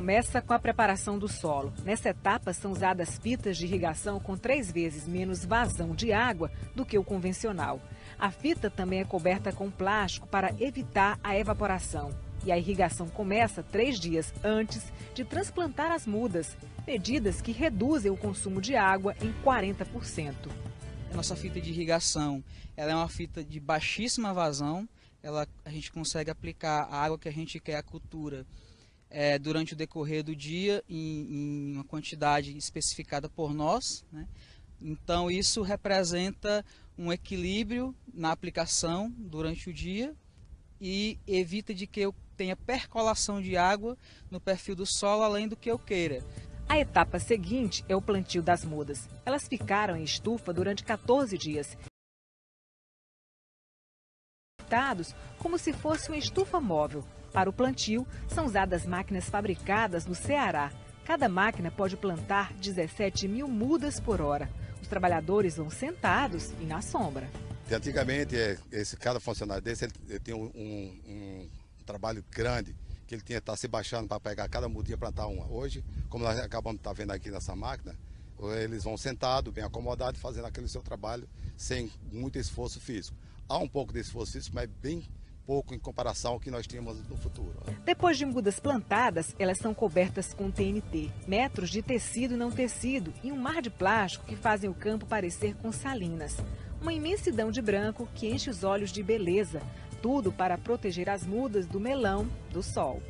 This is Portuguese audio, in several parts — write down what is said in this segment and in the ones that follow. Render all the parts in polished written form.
começa com a preparação do solo. Nessa etapa são usadas fitas de irrigação com 3 vezes menos vazão de água do que o convencional. A fita também é coberta com plástico para evitar a evaporação. E a irrigação começa 3 dias antes de transplantar as mudas, medidas que reduzem o consumo de água em 40%. A nossa fita de irrigação, ela é uma fita de baixíssima vazão. A gente consegue aplicar a água que a gente quer à cultura durante o decorrer do dia em uma quantidade especificada por nós, né? Então isso representa um equilíbrio na aplicação durante o dia e evita de que eu tenha percolação de água no perfil do solo além do que eu queira. A etapa seguinte é o plantio das mudas. Elas ficaram em estufa durante 14 dias. Como se fosse uma estufa móvel. Para o plantio, são usadas máquinas fabricadas no Ceará. Cada máquina pode plantar 17.000 mudas por hora. Os trabalhadores vão sentados e na sombra. Antigamente, cada funcionário desse ele tem um trabalho grande, que ele tinha que estar se baixando para pegar cada mudinha e plantar uma. Hoje, como nós acabamos de estar vendo aqui nessa máquina, eles vão sentados, bem acomodados, fazendo aquele seu trabalho sem muito esforço físico. Há um pouco de esforço físico, mas bem pouco em comparação ao que nós tínhamos no futuro. Depois de mudas plantadas, elas são cobertas com TNT, metros de tecido não tecido e um mar de plástico que fazem o campo parecer com salinas. Uma imensidão de branco que enche os olhos de beleza, tudo para proteger as mudas do melão do sol.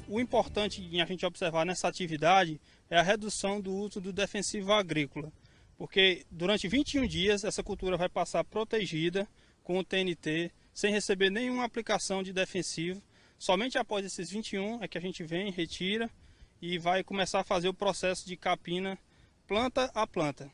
O importante em a gente observar nessa atividade é a redução do uso do defensivo agrícola, porque durante 21 dias essa cultura vai passar protegida com o TNT, sem receber nenhuma aplicação de defensivo. Somente após esses 21 é que a gente vem, retira e vai começar a fazer o processo de capina planta a planta.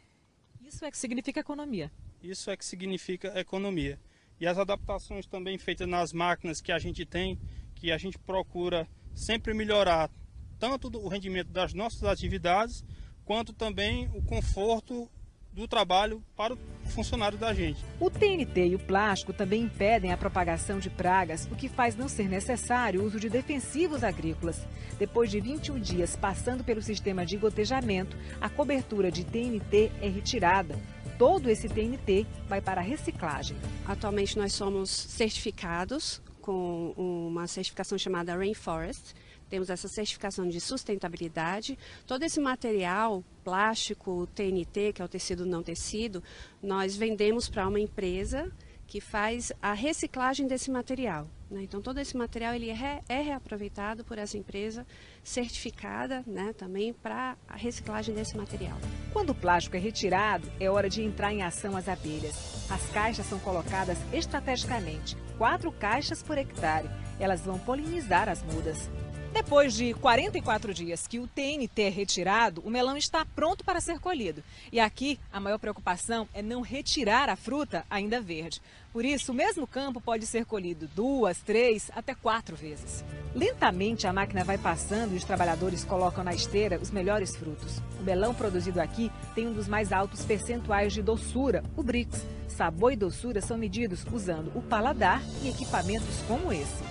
Isso é que significa economia. Isso é que significa economia. E as adaptações também feitas nas máquinas que a gente tem, que a gente procura sempre melhorar tanto o rendimento das nossas atividades, quanto também o conforto do trabalho para o funcionário da gente. O TNT e o plástico também impedem a propagação de pragas, o que faz não ser necessário o uso de defensivos agrícolas. Depois de 21 dias passando pelo sistema de gotejamento, a cobertura de TNT é retirada. Todo esse TNT vai para a reciclagem. Atualmente nós somos certificados com uma certificação chamada Rainforest. Temos essa certificação de sustentabilidade. Todo esse material, plástico, TNT, que é o tecido não tecido, nós vendemos para uma empresa que faz a reciclagem desse material, né? Então todo esse material ele é reaproveitado por essa empresa certificada, né, também para a reciclagem desse material. Quando o plástico é retirado, é hora de entrar em ação as abelhas. As caixas são colocadas estrategicamente, 4 caixas por hectare. Elas vão polinizar as mudas. Depois de 44 dias que o TNT é retirado, o melão está pronto para ser colhido. E aqui, a maior preocupação é não retirar a fruta ainda verde. Por isso, o mesmo campo pode ser colhido 2, 3, até 4 vezes. Lentamente, a máquina vai passando e os trabalhadores colocam na esteira os melhores frutos. O melão produzido aqui tem um dos mais altos percentuais de doçura, o Brix. Sabor e doçura são medidos usando o paladar e equipamentos como esse.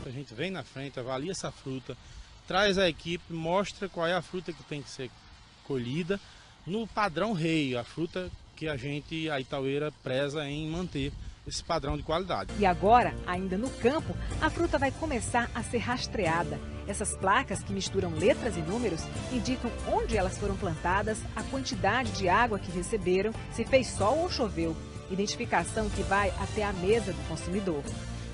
A gente vem na frente, avalia essa fruta, traz a equipe, mostra qual é a fruta que tem que ser colhida no padrão rei, a fruta que a Itaueira, preza em manter esse padrão de qualidade. E agora, ainda no campo, a fruta vai começar a ser rastreada. Essas placas que misturam letras e números indicam onde elas foram plantadas, a quantidade de água que receberam, se fez sol ou choveu. Identificação que vai até a mesa do consumidor.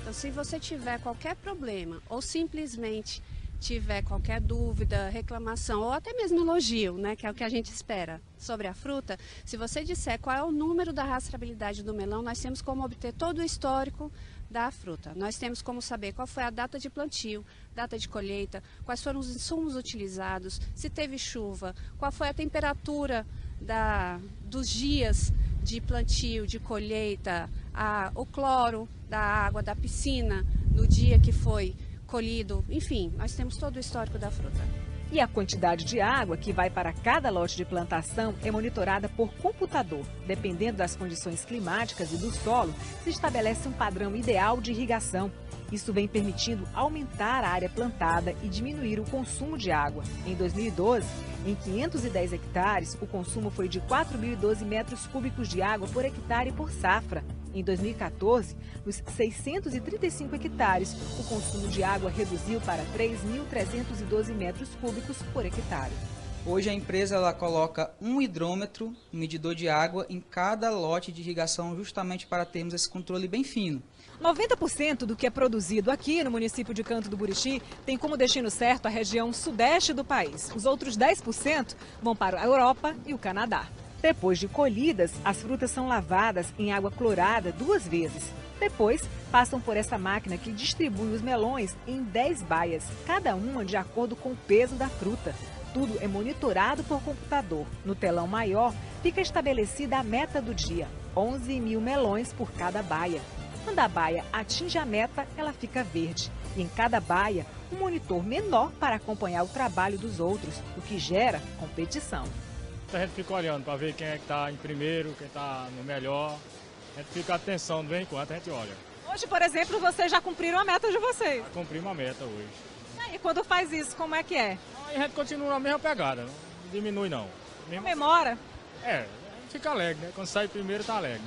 Então, se você tiver qualquer problema ou simplesmente tiver qualquer dúvida, reclamação ou até mesmo elogio, né, que é o que a gente espera sobre a fruta, se você disser qual é o número da rastreabilidade do melão, nós temos como obter todo o histórico da fruta. Nós temos como saber qual foi a data de plantio, data de colheita, quais foram os insumos utilizados, se teve chuva, qual foi a temperatura dos dias de plantio, de colheita, o cloro da água da piscina no dia que foi colhido. Enfim, nós temos todo o histórico da fruta. E a quantidade de água que vai para cada lote de plantação é monitorada por computador. Dependendo das condições climáticas e do solo, se estabelece um padrão ideal de irrigação. Isso vem permitindo aumentar a área plantada e diminuir o consumo de água. Em 2012, em 510 hectares, o consumo foi de 4.012 metros cúbicos de água por hectare por safra. Em 2014, nos 635 hectares, o consumo de água reduziu para 3.312 metros cúbicos por hectare. Hoje a empresa ela coloca um hidrômetro, um medidor de água, em cada lote de irrigação, justamente para termos esse controle bem fino. 90% do que é produzido aqui no município de Canto do Buriti tem como destino certo a região sudeste do país. Os outros 10% vão para a Europa e o Canadá. Depois de colhidas, as frutas são lavadas em água clorada 2 vezes. Depois, passam por essa máquina que distribui os melões em 10 baias, cada uma de acordo com o peso da fruta. Tudo é monitorado por computador. No telão maior, fica estabelecida a meta do dia, 11.000 melões por cada baia. Quando a baia atinge a meta, ela fica verde. E em cada baia, um monitor menor para acompanhar o trabalho dos outros, o que gera competição. A gente fica olhando para ver quem é que está em primeiro, quem está no melhor. A gente fica atenção de vez em quando, a gente olha. Hoje, por exemplo, vocês já cumpriram a meta de vocês. Já cumprimos a meta hoje. E quando faz isso, como é que é? Aí a gente continua na mesma pegada, não diminui não. Comemora? É, a gente fica alegre, né? Quando sai primeiro tá alegre.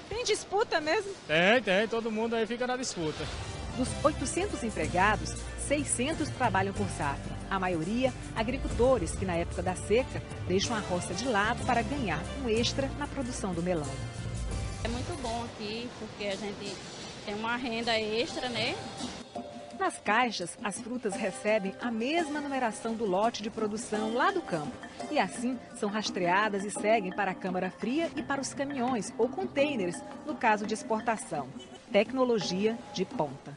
Tem disputa mesmo? Tem, todo mundo aí fica na disputa. Dos 800 empregados, 600 trabalham por safra. A maioria, agricultores que na época da seca deixam a roça de lado para ganhar um extra na produção do melão. É muito bom aqui, porque a gente tem uma renda extra, né? Nas caixas, as frutas recebem a mesma numeração do lote de produção lá do campo. E assim, são rastreadas e seguem para a câmara fria e para os caminhões ou containers, no caso de exportação. Tecnologia de ponta.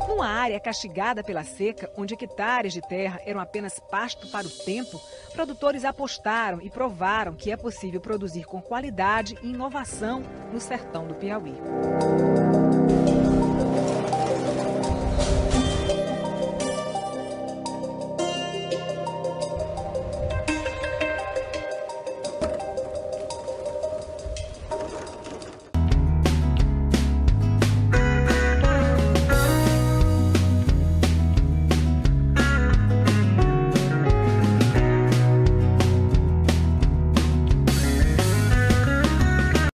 Numa área castigada pela seca, onde hectares de terra eram apenas pasto para o tempo, produtores apostaram e provaram que é possível produzir com qualidade e inovação no sertão do Piauí.